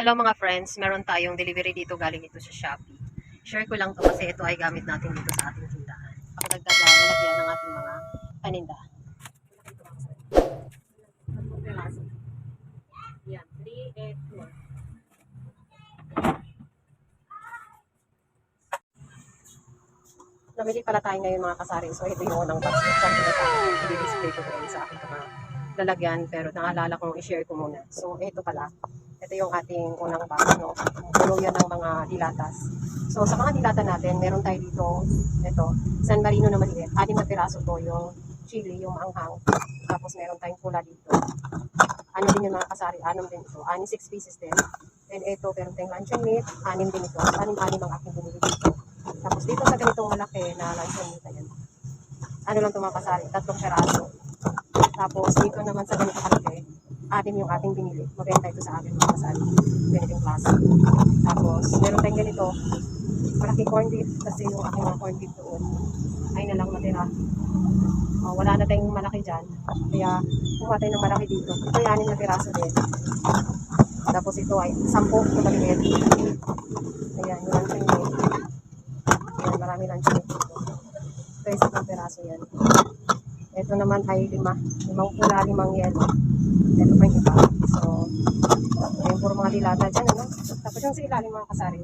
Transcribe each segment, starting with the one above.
Hello mga friends, meron tayong delivery dito galing ito sa Shopee. Share ko lang to kasi ito ay gamit natin dito sa ating tindahan. Pakidagdag lang nalagyan ng ating mga paninda. Yan, 3, 8, 4. Namili pala tayo ngayon mga kasari. So ito yung unang box. Sabi na sa akin, i-display ko rin sa aking mga lalagyan. Pero naalala kong i-share ko muna. So ito pala. Ito yung ating unang box. No? Puno yan ng mga dilatas. So sa mga dilata natin, meron tayo dito. Ito, San Marino na maliit. 6 na piraso to yung chili, yung maanghang. Tapos meron tayong pula dito. Ano din yung mga kasari? 6 din ito. 6 pieces din. And ito, meron tayong luncheon meat. 6 din ito. 6 ang aking binili dito. Tapos dito sa ganitong malaki na luncheon meat, ayan. Ano lang ito mga kasari? 3 peraso. Tapos dito naman sa ganitong kalaki, 6 yung ating binili. Mabenta ito sa akin mga kasari. Ganitong klase. Tapos meron tayong ganito. Malaking corn beef kasi yung aking mga corn beef doon ay na lang matira. Wala na tayong malaki dyan. Kaya kuha tayo ng malaki dito. Ito ay 6 na piraso din. Tapos ito ay 10 na maliit. Ayan, yung luncheon meat. Ayan, marami luncheon meat dito. Ito ay 10 piraso yan. Ito naman ay 5. 5 pula, 5 yelo. Ito pa yung iba. So, ayun, puro mga dilata dyan, ano? Tapos yung sa ilalim mga kasari,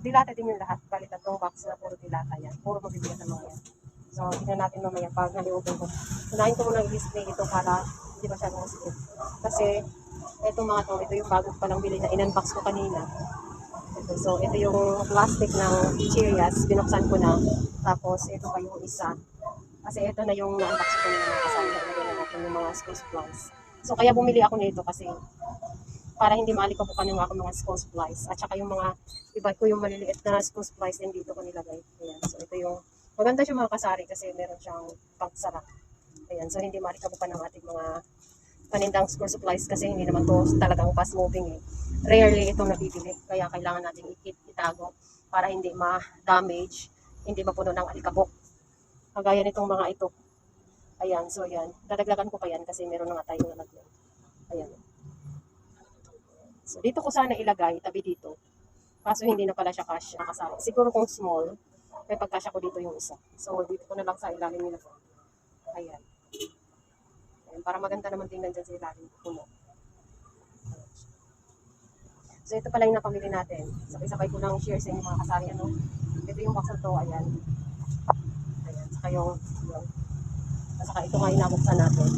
dilata din yung lahat. Bali 3 box na puro dilata yan. Puro mabibigat ang mga yan. So, tignan natin mamaya pag naliutin ko. Unahin ko muna i-display ito para hindi ba siya masikip. Kasi, ito mga to, ito yung bago palang bili na in-unbox ko kanina. Ito, so, ito yung plastic ng Cheerios. Binuksan ko na. Tapos, ito pa yung isa. Kasi ito na yung na-unbox ko na mga kasama. Nalagyan na natin yung mga school supplies. So, kaya bumili ako nito kasi para hindi maalikabukan yung mga school supplies. At saka yung mga iba ko yung maliliit na school supplies din dito ko nilagay. Ayan. So, ito yung maganda siya mga kasari kasi meron siyang pangsarap. Ayan. So, hindi maalikabukan ng ating mga panindang school supplies kasi hindi naman to talagang fast moving eh. Rarely itong nabibili. Kaya kailangan natin itago para hindi ma-damage, hindi mapuno ng alikabok. Kagaya nitong mga ito. Ayan, so yan. Dadaglagan ko pa yan kasi meron na nga tayong nalagyan. Ayan. So dito ko sana ilagay, tabi dito. Kaso hindi na pala siya cash nakasama. Siguro kung small, may pagkasya ko dito yung isa. So dito ko na lang sa ilalim nila. Ayan. Ayan. Para maganda naman tingnan dyan sa ilalim. Puno. So ito pala yung napamili natin. Sabay-sabay ko lang share sa inyo mga kasari. Ano? Ito yung box na to. Ayan. Ayan. Saka yung saka ito nga inabuksan natin.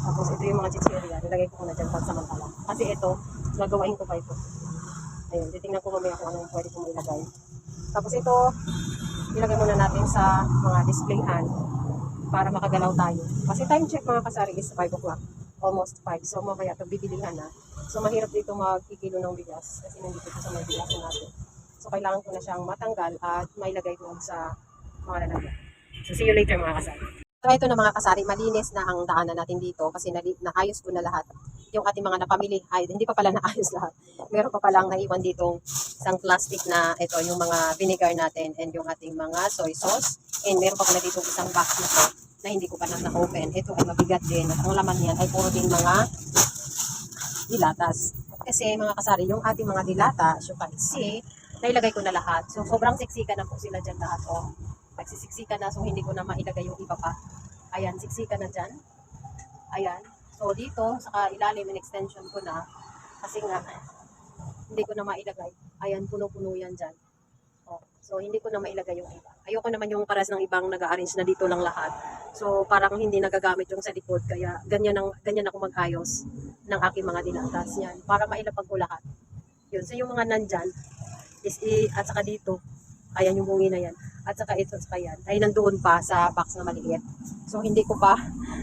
Tapos ito yung mga chichirya. Nilagay ko muna dyan pagsamantala. Kasi ito, gagawain ko pa ito. Ayun, titingnan ko mamaya kung anong pwede kong ilagay. Tapos ito, ilagay muna natin sa mga displayhan para makagalaw tayo. Kasi time check mga kasari is 5 o'clock. Almost 5. So mamaya ito bibilihan na. So mahirap dito magkikilo ng bigas kasi nandito ko sa may bigas natin. So kailangan ko na siyang matanggal at mailagay doon sa mga lalagyan. So see you later mga kasari. So ito na mga kasari, malinis na ang daanan natin dito kasi naayos ko na lahat. Yung ating mga napamili, ay hindi pa pala naayos lahat. Meron pa palang naiwan ditong isang plastic na ito, yung mga vinegar natin and yung ating mga soy sauce. And meron pa pala ditong isang box na to na hindi ko pa na-open. Ito ay mabigat din. At ang laman niyan ay puro din mga dilatas. Kasi mga kasari, yung ating mga dilata, as you can see, nailagay ko na lahat. So sobrang siksika na po sila dyan lahat. Oh. Nagsisiksika na, so hindi ko na mailagay yung iba pa. Ayan, siksika na dyan. Ayan. So dito, saka ilalim and extension ko na. Kasi nga, hindi ko na mailagay. Ayan, puno-puno yan dyan. Oh, so hindi ko na mailagay yung iba. Ayoko naman yung paras ng ibang nag-arrange na dito lang lahat. So parang hindi nagagamit yung sa likod. Kaya ganyan ako mag-ayos ng aking mga dilatas. Yan, para mailapag ko lahat. Yun, so yung mga nandyan, at saka dito, ayan yung bungi na yan. At saka ito, at saka yan. Ay nandoon pa sa box na maliit. So hindi ko pa,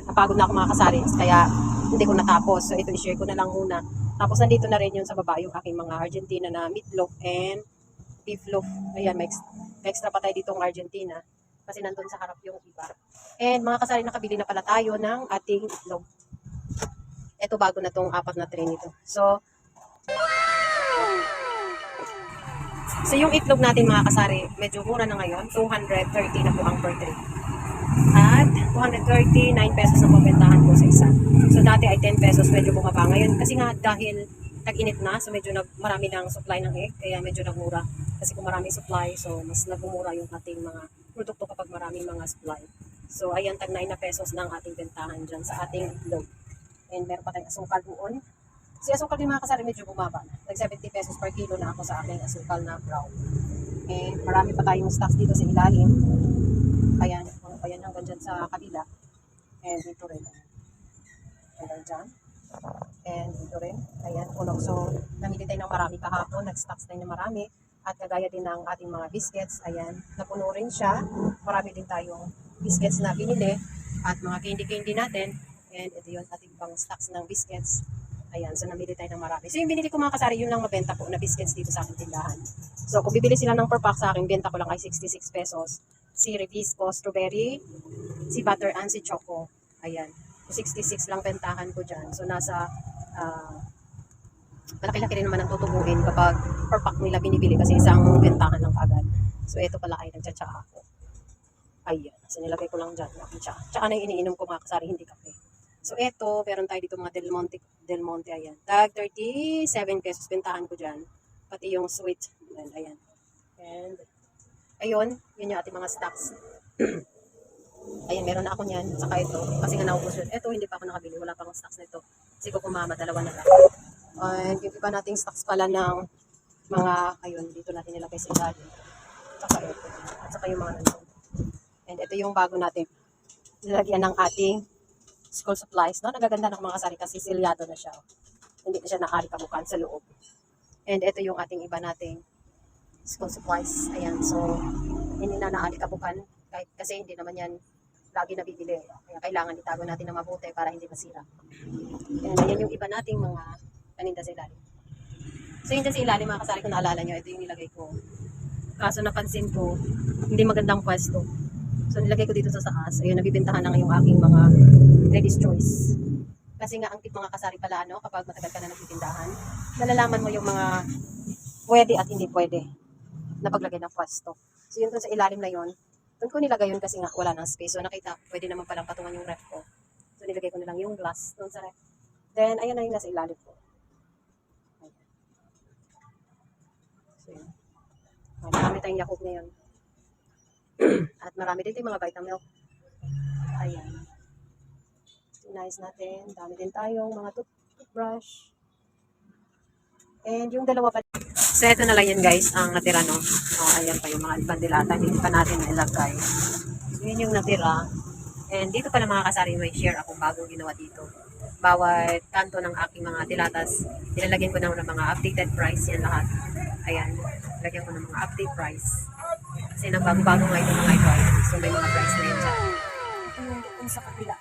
napagod na ako mga kasari. Kaya hindi ko natapos. So ito, i-share ko na lang muna. Tapos nandito na rin yun sa baba yung aking mga Argentina na meatloaf and beef loaf. Ayan, may extra pa tayo ditong Argentina. Kasi nandun sa harap yung iba. And mga kasari, nakabili na pala tayo ng ating itlog. Ito bago na tong 4 na tray nito. So yung itlog natin mga kasari, medyo mura na ngayon. 230 na po ang per tray. At 239 pesos na pabentahan po sa isa. So dati ay 10 pesos, medyo bumaba ngayon. Kasi nga dahil tag-init na, so medyo marami ng supply ng egg, kaya medyo nagmura. Kasi kung maraming supply, so mas nagmumura yung ating mga produkto kapag maraming mga supply. So ayan, tag 9 na pesos ng ating bentahan dyan sa ating itlog. And meron pa tayong asukal doon. Si asukal din mga kasari medyo bumaba na. Tag 70 pesos per kilo na ako sa aking asukal na brown. And marami pa tayong stocks dito sa ilalim. Ayan, ayan hanggang dyan sa kabila. And dito rin. Hanggang dyan. And dito rin. Ayan, puno. So, namili tayo ng marami kahapon. Nag-stocks tayo ng marami. At kagaya din ng ating mga biscuits. Ayan, napuno rin siya. Marami din tayong biscuits na binili. At mga candy-candy natin. And ito yun, ating pang stocks ng biscuits. Ayan, so namili tayo ng marami. So yung binili ko mga kasari, yun lang mabenta ko na biscuits dito sa aking tindahan. So kung bibili sila ng per pack sa akin, benta ko lang ay 66 pesos. Si Revisco, strawberry, si butter and si choco. Ayan, 66 lang bentahan ko dyan. So nasa, malaki-laki rin naman ang tutubuin kapag per pack nila binibili kasi isang bentahan lang agad. So ito pala ay nagtsatsa ako. Ayan, so nilagay ko lang dyan. Tsaka na yung iniinom ko mga kasari, hindi kape. So, eto, meron tayo dito mga Del Monte, ayan. Tag 37 pesos, bentahan ko dyan. Pati yung sweet, ayan. And, ayun, yun yung ating mga stocks. Ayan, meron na ako niyan. Saka ito, kasi nga naubos yun. Eto, hindi pa ako nakabili, wala pang stocks na ito. Kasi ko kumama, dalawa na lang. And, yung iba nating stocks pala ng mga, ayun, dito natin nilagay sa ilalim. Saka ito, at saka yung mga nandun. And ito yung bago natin nilagyan ng ating school supplies, no? Nagaganda ng mga kasari kasi silyado na siya. Hindi na siya naarikabukan sa loob. And ito yung ating iba nating school supplies. Ayan, so hindi na naarikabukan kasi hindi naman yan lagi nabibili. Kaya kailangan itago natin na mabuti para hindi masira. And ayan yung iba nating mga paninda sa ilalim. So yun dyan sa ilalim mga kasari, kung naalala nyo, ito yung nilagay ko. Kaso napansin ko, hindi magandang pwesto. So nilagay ko dito sa taas. Ayun, nabibentahan na yung aking mga ladies choice. Kasi nga ang tip mga kasari pala, no, kapag matagal ka na nagtitindahan, nalalaman mo yung mga pwede at hindi pwede na paglagay ng pwesto. So yun dun sa ilalim na yun, dun ko nilagay yun kasi nga wala ng space. So nakita, pwede naman palang patungan yung ref ko. So nilagay ko na lang yung glass dun sa ref. Then ayun na yung nasa ilalim ko. So yun. Marami tayong Yakult ngayon. At marami din yung mga Vitamilk. Ayan. Nice natin. Dami din tayong mga toothbrush. And yung dalawa pa. So, ito na lang yan guys, ang natira, no? Ayan pa yung mga bandilata. Hindi pa natin nailagay. So, yun yung natira. And dito pala mga kasari, may share akong bagong ginawa dito. Bawat kanto ng aking mga dilatas, nilalagyan ko na ng mga updated price yan lahat. Ayan. Lagyan ko ng mga update price. Kasi nang bago-bago nga ito mga ito. So, may mga price na yan dyan. Yung sa kabila.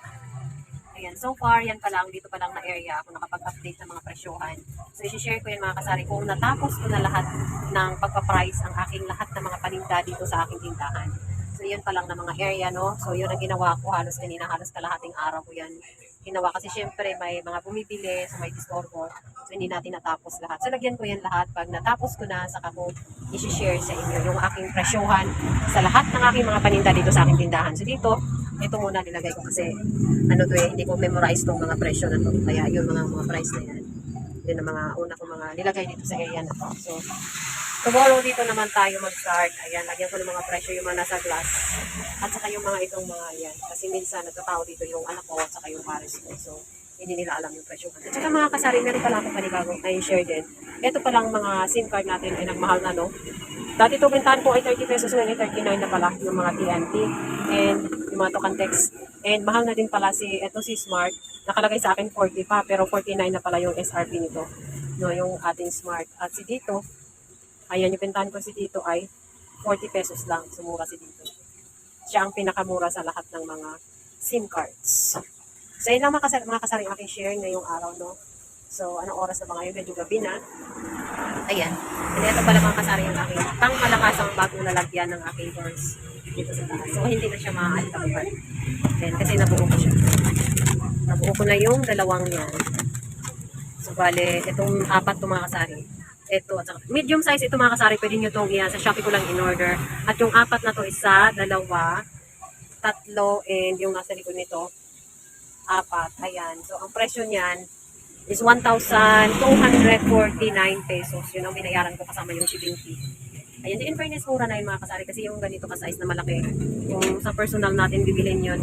Ayan, so far, yan pa lang, dito pa lang na area ako nakapag-update ng mga presyohan. So, isi-share ko yan mga kasari kung natapos ko na lahat ng pagpa-price ang aking lahat ng mga paninda dito sa aking tindahan. So, yun pa lang na mga area, no? So, yun ang ginawa ko halos kanina, halos kalahating araw ko yan ginawa. Kasi syempre, may mga bumibili, so may distorbo. So, hindi natin natapos lahat. So, lagyan ko yan lahat. Pag natapos ko na, saka ko isi-share sa inyo yung aking presyohan sa lahat ng aking mga paninda dito sa aking tindahan. So, dito, ito muna nilagay ko kasi ano to hindi ko memorize tong mga presyo na to. Kaya yung mga price na yan. Yun ang mga una kong mga nilagay dito sa area na to. So, tomorrow dito naman tayo mag-start. Ayan, lagyan ko ng mga presyo yung mga nasa glass. At saka yung mga itong mga yan. Kasi minsan nagtatao dito yung anak ko at saka yung pares ko. So, hindi nila alam yung presyo. At saka mga kasari, meron pala akong panibagong i-share din. Ito palang mga SIM card natin ay nagmahal na, no? Dati ito bentahan ko ay 30 pesos, ngayon ay 39 na pala yung mga TNT and yung mga token text. And mahal na din pala ito si Smart. Nakalagay sa akin 40 pa, pero 49 na pala yung SRP nito. No, yung ating Smart. At si dito, ayan, yung bentahan ko si dito ay 40 pesos lang. Sumura si dito. Siya ang pinakamura sa lahat ng mga SIM cards. So, yun lang mga kasari aking share ngayong araw, no? So, anong oras na ba ngayon? Medyo gabi na. Ayan. And ito pala mga kasari yung aking pangmalakas ang bagong lalagyan ng aking doors dito sa taas. So, hindi na siya maaalikabukan. Then, kasi nabuo ko siya. Nabuo ko na yung dalawang yan. So, bale, itong apat itong mga kasari. Ito, at saka, medium size ito mga kasari. Pwede nyo itong sa Shopee ko lang in-order. At yung apat na to, isa, dalawa, tatlo, and yung nasa likod nito, apat. Ayan. So, ang presyo niyan is 1,249 pesos. Yun ang binayaran ko kasama yung shipping fee. Ayun, in fairness, mura na yung mga kasari kasi yung ganito ka-size na malaki, yung sa personal natin bibilin yun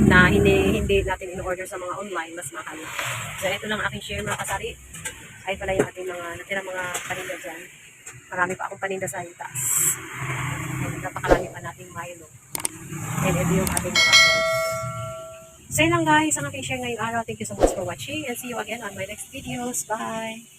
na hindi natin in-order sa mga online, mas mahal. So, ito lang aking share mga kasari. Ay pala yung ating mga natira mga paninda dyan. Marami pa akong paninda sa taas. And napakarami pa nating Milo. And ito yung ating mga sauce. So yun lang guys, ang aking share ngayong araw. Thank you so much for watching and see you again on my next videos. Bye!